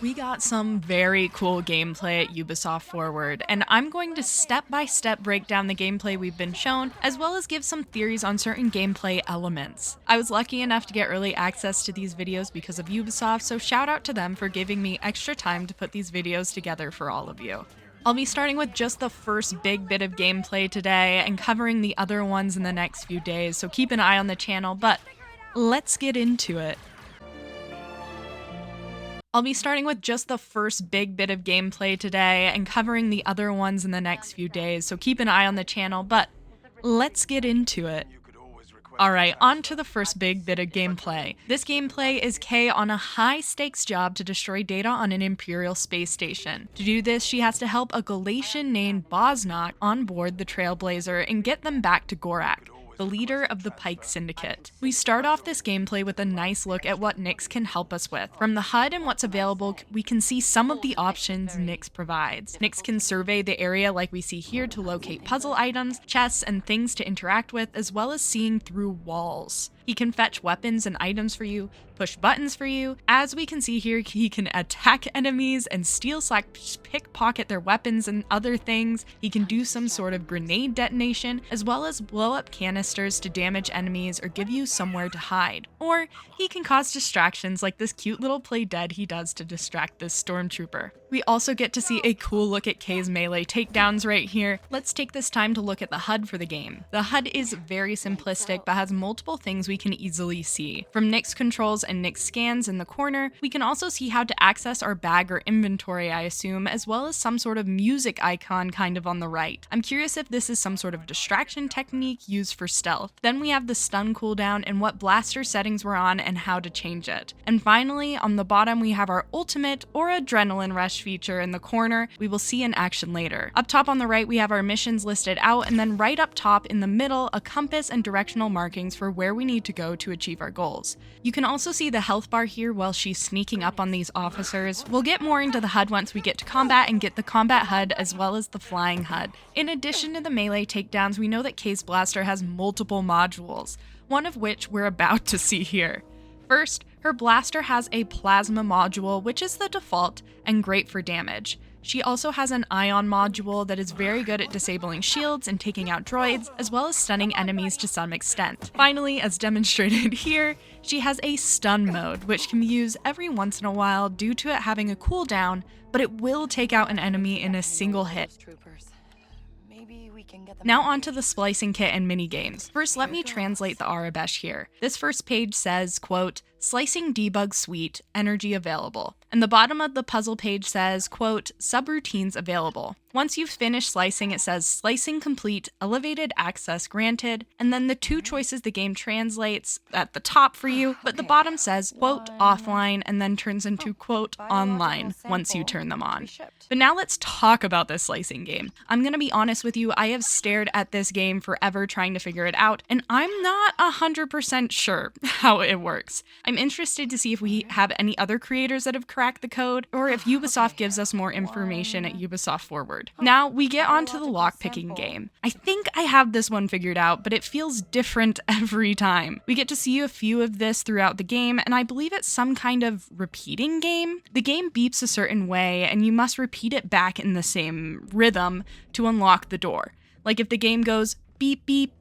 We got some very cool gameplay at Ubisoft Forward, and I'm going to step-by-step break down the gameplay we've been shown, as well as give some theories on certain gameplay elements. I was lucky enough to get early access to these videos because of Ubisoft, so shout out to them for giving me extra time to put these videos together for all of you. I'll be starting with just the first big bit of gameplay today and covering the other ones in the next few days, so keep an eye on the channel, but let's get into it. I'll be starting with just the first big bit of gameplay today and covering the other ones in the next few days, so keep an eye on the channel, but let's get into it. Alright, on to the first big bit of gameplay. This gameplay is Kay on a high-stakes job to destroy data on an Imperial space station. To do this, she has to help a Galatian named Bosnok on board the Trailblazer and get them back to Gorak, the leader of the Pike Syndicate. We start off this gameplay with a nice look at what Nyx can help us with. From the HUD and what's available, we can see some of the options Nyx provides. Nyx can survey the area like we see here to locate puzzle items, chests, and things to interact with, as well as seeing through walls. He can fetch weapons and items for you, push buttons for you. As we can see here, he can attack enemies and pickpocket their weapons and other things. He can do some sort of grenade detonation, as well as blow up canisters to damage enemies or give you somewhere to hide. Or he can cause distractions like this cute little play dead he does to distract this stormtrooper. We also get to see a cool look at Kay's melee takedowns right here. Let's take this time to look at the HUD for the game. The HUD is very simplistic but has multiple things we can easily see. From Nyx controls and Nyx scans in the corner, we can also see how to access our bag or inventory, I assume, as well as some sort of music icon kind of on the right. I'm curious if this is some sort of distraction technique used for stealth. Then we have the stun cooldown and what blaster settings we're on and how to change it. And finally, on the bottom we have our ultimate or adrenaline rush feature in the corner we will see in action later. Up top on the right we have our missions listed out, and then right up top in the middle a compass and directional markings for where we need to go to achieve our goals. You can also see the health bar here while she's sneaking up on these officers. We'll get more into the HUD once we get to combat and get the combat HUD as well as the flying HUD. In addition to the melee takedowns, we know that Kay's blaster has multiple modules, one of which we're about to see here. First, her blaster has a plasma module, which is the default and great for damage. She also has an ion module that is very good at disabling shields and taking out droids, as well as stunning enemies to some extent. Finally, as demonstrated here, she has a stun mode, which can be used every once in a while due to it having a cooldown, but it will take out an enemy in a single hit. Now onto the splicing kit and minigames. First, let me translate the Arabesh here. This first page says, quote, "Slicing debug suite, energy available." And the bottom of the puzzle page says, quote, "Subroutines available." Once you've finished slicing, it says slicing complete, elevated access granted, and then the two choices the game translates at the top for you, but the bottom says, quote, offline, and then turns into, quote, online once you turn them on. But now let's talk about this slicing game. I'm gonna be honest with you, I have stared at this game forever trying to figure it out, and I'm not 100% sure how it works. I'm interested to see if we have any other creators that have cracked the code, or if Ubisoft gives us more information at Ubisoft Forward. Now we get onto the lockpicking game. I think I have this one figured out, but it feels different every time. We get to see a few of this throughout the game, and I believe it's some kind of repeating game. The game beeps a certain way, and you must repeat it back in the same rhythm to unlock the door. Like if the game goes beep, beep,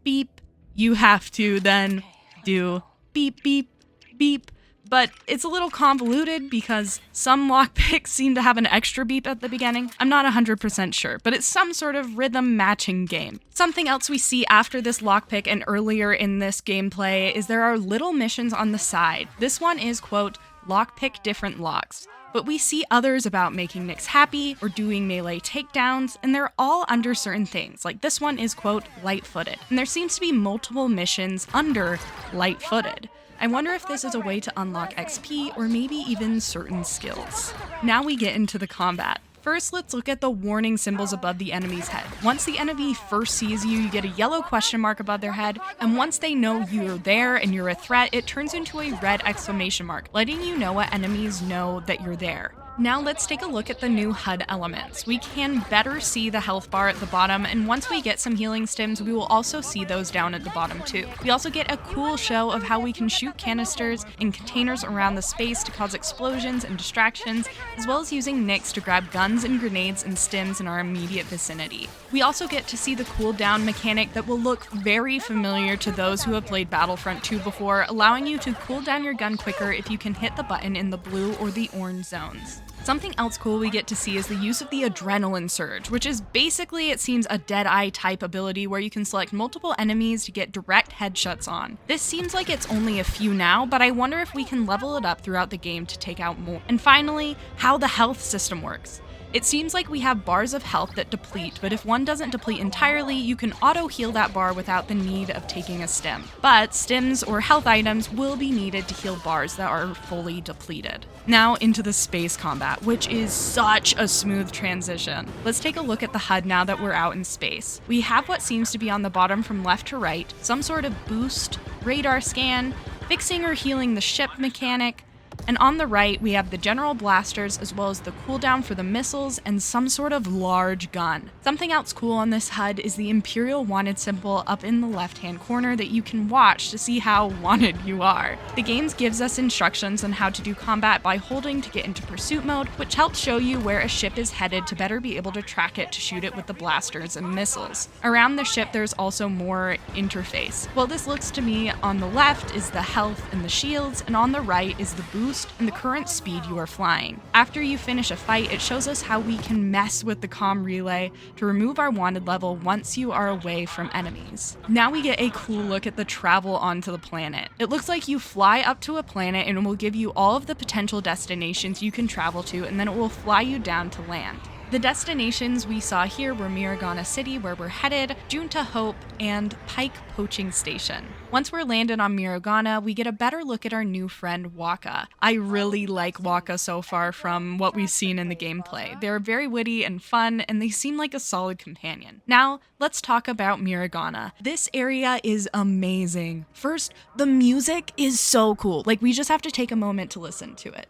beep, you have to then do beep, beep, beep. But it's a little convoluted because some lockpicks seem to have an extra beep at the beginning. I'm not 100% sure, but it's some sort of rhythm matching game. Something else we see after this lockpick and earlier in this gameplay is there are little missions on the side. This one is, quote, lockpick different locks. But we see others about making Nyx happy or doing melee takedowns, and they're all under certain things. Like this one is, quote, light-footed. And there seems to be multiple missions under light-footed. I wonder if this is a way to unlock XP or maybe even certain skills. Now we get into the combat. First, let's look at the warning symbols above the enemy's head. Once the enemy first sees you, you get a yellow question mark above their head, and once they know you're there and you're a threat, it turns into a red exclamation mark, letting you know what enemies know that you're there. Now let's take a look at the new HUD elements. We can better see the health bar at the bottom, and once we get some healing stims, we will also see those down at the bottom too. We also get a cool show of how we can shoot canisters and containers around the space to cause explosions and distractions, as well as using nicks to grab guns and grenades and stims in our immediate vicinity. We also get to see the cooldown mechanic that will look very familiar to those who have played Battlefront 2 before, allowing you to cool down your gun quicker if you can hit the button in the blue or the orange zones. Something else cool we get to see is the use of the Adrenaline Surge, which is basically, it seems, a Deadeye type ability where you can select multiple enemies to get direct headshots on. This seems like it's only a few now, but I wonder if we can level it up throughout the game to take out more. And finally, how the health system works. It seems like we have bars of health that deplete, but if one doesn't deplete entirely, you can auto-heal that bar without the need of taking a stim. But stims or health items will be needed to heal bars that are fully depleted. Now into the space combat, which is such a smooth transition. Let's take a look at the HUD now that we're out in space. We have what seems to be on the bottom from left to right, some sort of boost, radar scan, fixing or healing the ship mechanic, and on the right, we have the general blasters as well as the cooldown for the missiles and some sort of large gun. Something else cool on this HUD is the Imperial wanted symbol up in the left-hand corner that you can watch to see how wanted you are. The game gives us instructions on how to do combat by holding to get into pursuit mode, which helps show you where a ship is headed to better be able to track it to shoot it with the blasters and missiles. Around the ship, there's also more interface. Well, this looks to me on the left is the health and the shields, and on the right is the boost and the current speed you are flying. After you finish a fight, it shows us how we can mess with the comm relay to remove our wanted level once you are away from enemies. Now we get a cool look at the travel onto the planet. It looks like you fly up to a planet and it will give you all of the potential destinations you can travel to, and then it will fly you down to land. The destinations we saw here were Miragana City, where we're headed, Junta Hope, and Pike Poaching Station. Once we're landed on Miragana, we get a better look at our new friend Waka. I really like Waka so far from what we've seen in the gameplay. They're very witty and fun, and they seem like a solid companion. Now, let's talk about Miragana. This area is amazing. First, the music is so cool. Like, we just have to take a moment to listen to it.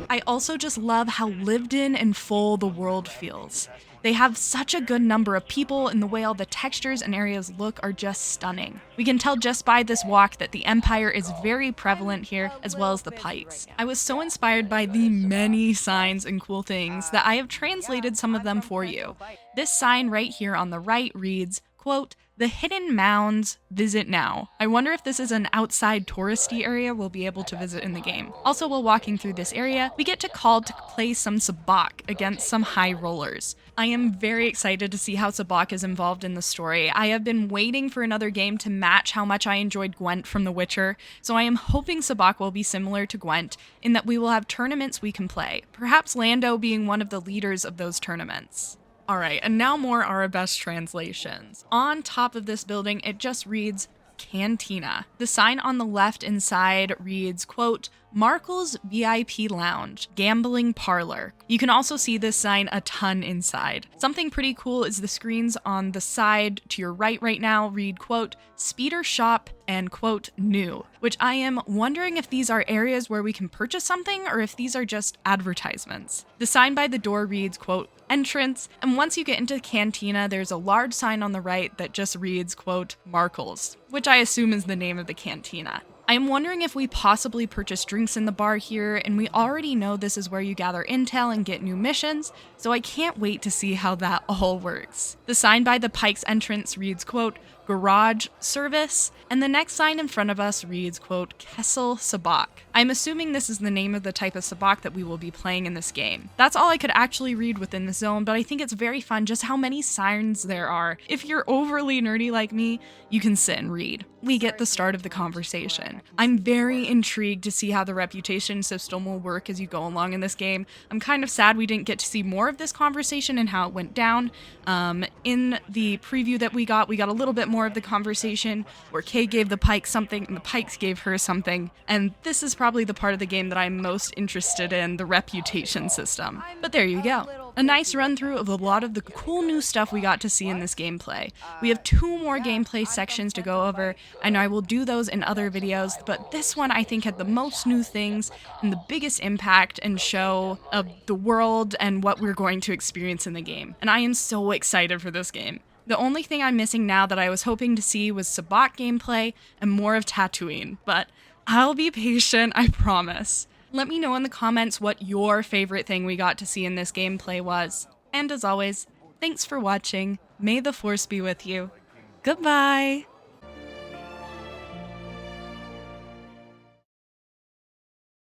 I also just love how lived in and full the world feels. They have such a good number of people, and the way all the textures and areas look are just stunning. We can tell just by this walk that the Empire is very prevalent here, as well as the Pikes. I was so inspired by the many signs and cool things that I have translated some of them for you. This sign right here on the right reads, quote, "The hidden mounds, visit now." I wonder if this is an outside touristy area we'll be able to visit in the game. Also, while walking through this area, we get to call to play some sabacc against some high rollers. I am very excited to see how sabacc is involved in the story. I have been waiting for another game to match how much I enjoyed Gwent from The Witcher, so I am hoping sabacc will be similar to Gwent in that we will have tournaments we can play, perhaps Lando being one of the leaders of those tournaments. Alright, and now more our best translations. On top of this building, it just reads Cantina. The sign on the left inside reads, quote, "Markle's VIP Lounge, Gambling Parlor." You can also see this sign a ton inside. Something pretty cool is the screens on the side to your right now read, quote, "Speeder Shop" and, quote, "New," which I am wondering if these are areas where we can purchase something or if these are just advertisements. The sign by the door reads, quote, "Entrance," and once you get into the cantina, there's a large sign on the right that just reads, quote, "Markle's," which I assume is the name of the cantina. I am wondering if we possibly purchase drinks in the bar here, and we already know this is where you gather intel and get new missions, so I can't wait to see how that all works. The sign by the Pike's entrance reads, quote, "Garage Service," and the next sign in front of us reads, quote, "Kessel Sabacc." I'm assuming this is the name of the type of sabacc that we will be playing in this game. That's all I could actually read within the zone, but I think it's very fun just how many signs there are. If you're overly nerdy like me, you can sit and read. We get the start of the conversation. I'm very intrigued to see how the reputation system will work as you go along in this game. I'm kind of sad we didn't get to see more of this conversation and how it went down. In the preview that we got a little bit more of the conversation where Kay gave the Pikes something and the Pikes gave her something, and this is probably the part of the game that I'm most interested in, the reputation system. But there you go. A nice run through of a lot of the cool new stuff we got to see in this gameplay. We have 2 more gameplay sections to go over, and I will do those in other videos, but this one I think had the most new things and the biggest impact and show of the world and what we're going to experience in the game. And I am so excited for this game. The only thing I'm missing now that I was hoping to see was Sabacc gameplay and more of Tatooine, but I'll be patient, I promise. Let me know in the comments what your favorite thing we got to see in this gameplay was. And as always, thanks for watching. May the Force be with you. Goodbye!